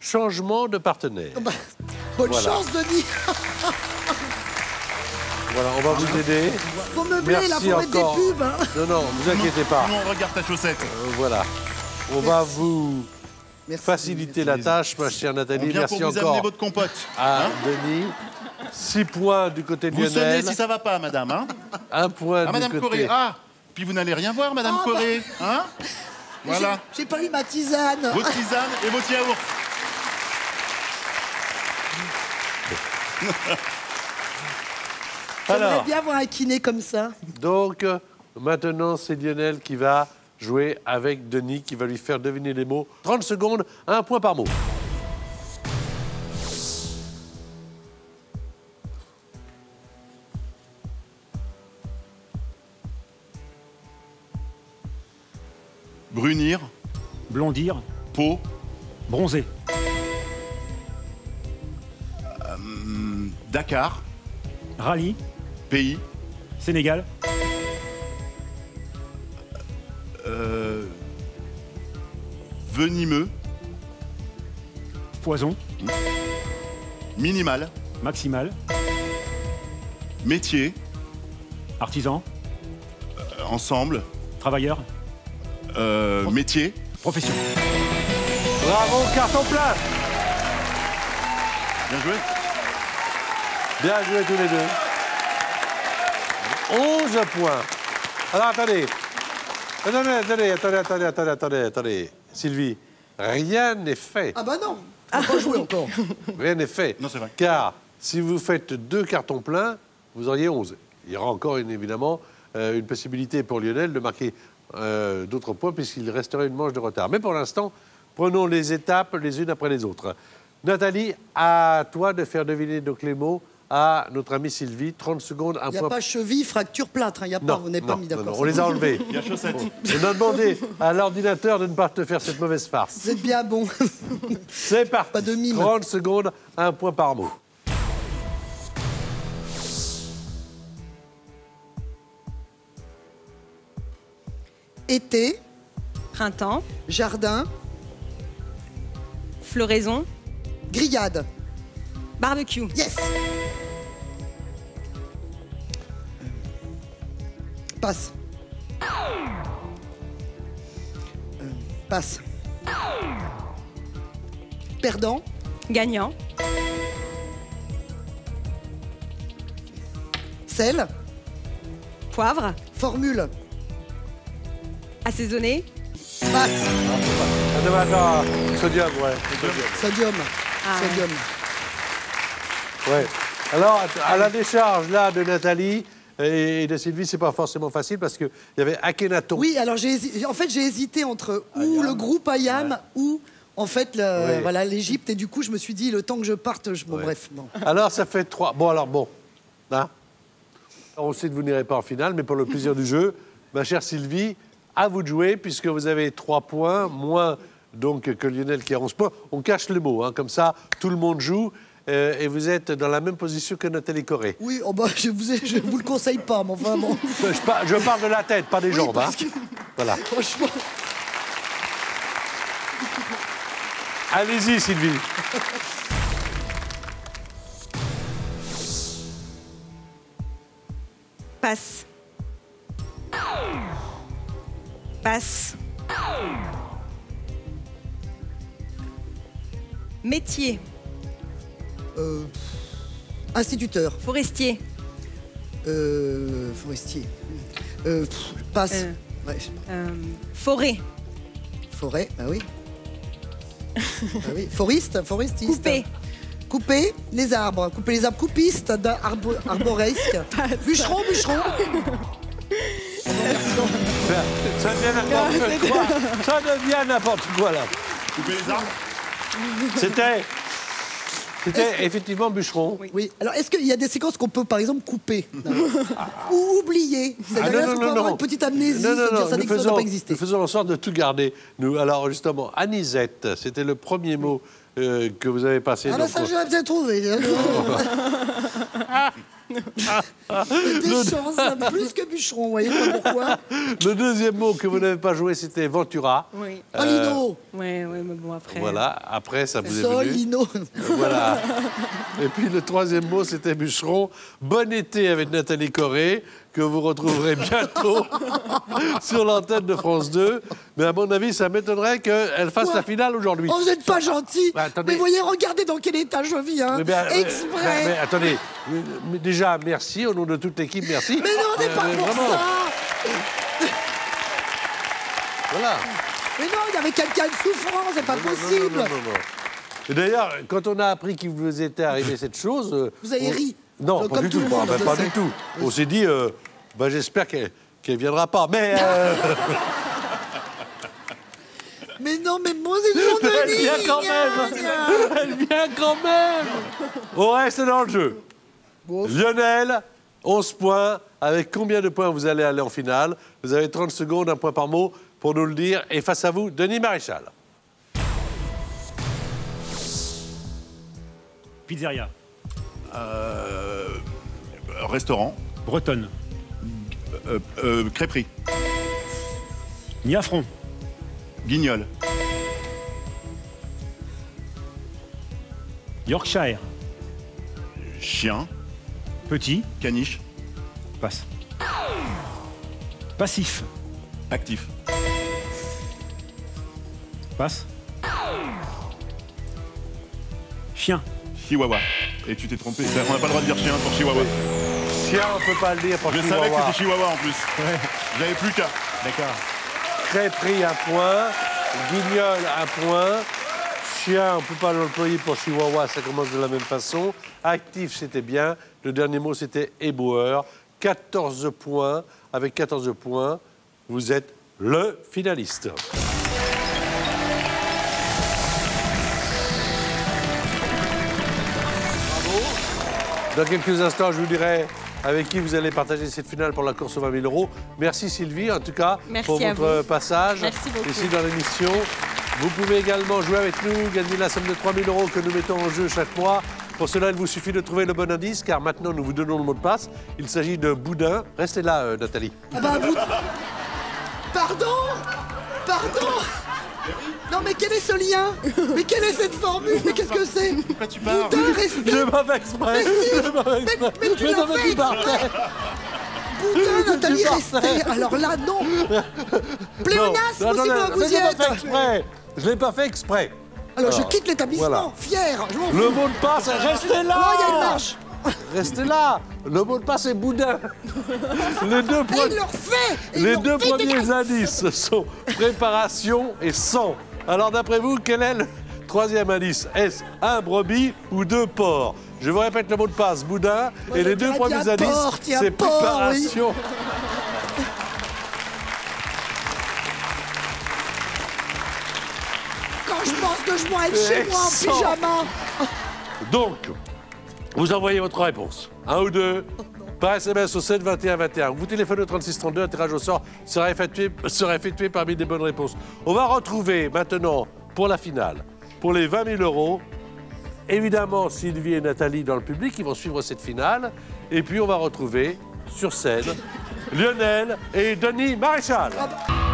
changement de partenaire. Bonne chance, Denis. Voilà, on va vous aider. Faut meubler, là, faut mettre des pubs. Hein. Non, non, vous inquiétez pas. Non, regarde ta chaussette. Voilà. On va vous faciliter la tâche, ma chère Nathalie. Merci pour vous encore amener votre compote. à Denis. 6 points du côté de Vous Lionel. sonnez si ça va pas, madame. Hein 1 point du Madame côté... Corée. Ah, puis vous n'allez rien voir, madame Corée. Hein voilà. J'ai pas eu ma tisane. Votre tisane et votre yaourt. J'aimerais bien voir un kiné comme ça. Donc, maintenant, c'est Lionel qui va jouer avec Denis, qui va lui faire deviner les mots. 30 secondes, 1 point par mot. Brunir. Blondir. Peau. Bronzer. Dakar. Rallye. Pays. Sénégal. Venimeux. Poison. Minimal. Maximal. Métier. Artisan. Ensemble. Travailleur. Métier. Profession. Bravo, carton plein. Bien joué. Bien joué tous les deux. 11 points. Alors, attendez. Attendez. Sylvie, rien n'est fait. Ah bah non, on n'a pas joué encore. Rien n'est fait. Non, c'est vrai. Car si vous faites 2 cartons pleins, vous auriez 11. Il y aura encore, évidemment, une possibilité pour Lionel de marquer d'autres points puisqu'il resterait une manche de retard. Mais pour l'instant, prenons les étapes les unes après les autres. Nathalie, à toi de faire deviner donc les mots à notre amie Sylvie. 30 secondes, 1 point. Il n'y a pas cheville, fracture, plâtre. Il n'y a pas, vous n'avez pas mis d'accord. On les a enlevés. Il y a chaussette. On a demandé à l'ordinateur de ne pas te faire cette mauvaise farce. Vous êtes bien bon. C'est parti. Pas de mime. 30 secondes, 1 point par mot. Été, Printemps, jardin, floraison, grillade. barbecue. Yes. Passe. Passe. Perdant, Gagnant, sel, poivre, formule. assaisonné, Passe. Attends, sodium, ouais. Sodium. Ah. Sodium. Ouais. Alors, à la décharge, là, de Nathalie et de Sylvie, c'est pas forcément facile parce qu'il y avait Akhenaton. Oui, alors en fait, j'ai hésité entre ou le groupe Ayam ou en fait voilà, l'Égypte. Et du coup, je me suis dit, le temps que je parte, bon, bref. Bon. Alors, ça fait 3. Bon, alors, bon. Hein? On sait que vous n'irez pas en finale, mais pour le plaisir du jeu, ma chère Sylvie, à vous de jouer, puisque vous avez 3 points, moins donc que Lionel qui a 11 points. On cache le mot, hein, comme ça, tout le monde joue. Et vous êtes dans la même position que Nathalie Corée. Oui, oh bah, je vous le conseille pas, mais enfin bon. Je parle de la tête, pas des jambes. Parce hein. que, Voilà. franchement, Allez-y, Sylvie. passe. Passe. Métier, instituteur, forestier, forestier, passe. Ouais, forêt, forêt, bah oui. Bah oui. Forestiste. coupé, Couper les arbres, coupiste arboresque. Bûcheron. Ça devient n'importe quoi. Ça devient n'importe quoi, là. Couper les arbres. C'était effectivement bûcheron. Oui. Alors, est-ce qu'il y a des séquences qu'on peut, par exemple, couper ou oublier? C'est-à-dire qu'on peut avoir une petite amnésie, se dire ça n'existe pas exister. Nous faisons en sorte de tout garder. Nous, alors, justement, anisette, c'était le premier mot que vous avez passé. Ah, bah ça, je l'ai bien trouvé. Des chances, hein, plus que bûcheron, vous voyez pas pourquoi. Le deuxième mot que vous n'avez pas joué, c'était Ventura. Oui. Oh, Lino. Ouais, mais bon, après. Voilà, après, ça vous est Sol, venu. Lino. Voilà. Et puis le troisième mot, c'était bûcheron. Bon été avec Nathalie Corré, que vous retrouverez bientôt sur l'antenne de France 2. Mais à mon avis, ça m'étonnerait qu'elle fasse Quoi? la finale aujourd'hui. Oh, vous n'êtes pas gentil. Bah, attendez. Mais vous voyez, regardez dans quel état je vis, hein. Exprès. Mais attendez, mais déjà, merci, au nom de toute l'équipe, merci. Mais non, on n'est pas pour vraiment. ça. Voilà. Mais non, il y avait quelqu'un de souffrant, c'est pas possible. Non. Et d'ailleurs, quand on a appris qu'il vous était arrivé cette chose... Vous avez ri. Non, Donc, pas comme du tout tout. le monde, Bah, je pas sais. du tout. On s'est dit, bah, j'espère qu'elle viendra pas. Mais... Mais non, mais moi, c'est mon Elle Denis. vient quand même. Elle vient quand même. On reste dans le jeu. Bon. Lionel, 11 points. Avec combien de points vous allez aller en finale? Vous avez 30 secondes, un point par mot, pour nous le dire. Et face à vous, Denis Maréchal. Pizzeria. Restaurant. Bretonne. Crêperie. Niafron. Guignol. Yorkshire. Chien. Petit. Caniche. Passe. Passif. Actif. Passe. Chien. Chihuahua. Et tu t'es trompé. On n'a pas le droit de dire chien pour Chihuahua. Chien, on peut pas le dire pour Je savais que Chihuahua. c'était Chihuahua en plus. J'avais plus qu'à. D'accord. Crêperie, un point. Guignol, un point. Chien, on ne peut pas l'employer pour Chihuahua, ça commence de la même façon. Actif, c'était bien. Le dernier mot, c'était éboueur. 14 points. Avec 14 points, vous êtes le finaliste. Bravo. Dans quelques instants, je vous dirai avec qui vous allez partager cette finale pour la course aux 20 000 €. Merci Sylvie, en tout cas, Merci pour à votre vous. passage Merci beaucoup. ici dans l'émission. Vous pouvez également jouer avec nous, gagner la somme de 3 000 € que nous mettons en jeu chaque mois. Pour cela, il vous suffit de trouver le bon indice, car maintenant, nous vous donnons le mot de passe. Il s'agit de boudin. Restez là, Nathalie. Ah bah, vous... Pardon. Non, mais quel est ce lien? Mais quelle est cette formule? Mais qu'est-ce que c'est? Pourquoi tu parles? Boudin, restez. Je m'en fais exprès. Mais si. Je m'en fais exprès. Mais tu l'as non, mais fait tu partais. Boudin, Nathalie, Tu restez. Alors là, non. Pléonasme Non, aussi, non, vous mais y je l'ai pas êtes. fait exprès. Je l'ai pas fait exprès. Alors, je Alors, quitte l'établissement, voilà. fier. Je m'en Le fous. mot de passe, restez là. Oh, il y a une marche. Restez là. Le mot de passe est boudin. Les deux Et points. il leur fait. Et il Les leur deux fait des premiers indices sont préparation et sang. Alors d'après vous, quel est le troisième indice? Est-ce un brebis ou deux porcs? Je vous répète le mot de passe, boudin. Moi, Et je les deux dirais premiers bien indices, porc, tiens, c'est porc, préparation. Quand je pense que je dois être chez moi en Excellent. pyjama. Donc, vous envoyez votre réponse. Un ou deux. Par SMS au 7 21 21. Vous téléphonez au 36 32, un tirage au sort sera effectué parmi des bonnes réponses. On va retrouver maintenant, pour la finale, pour les 20 000 €, évidemment Sylvie et Nathalie dans le public qui vont suivre cette finale. Et puis on va retrouver sur scène Lionel et Denis Maréchal. Ah bah.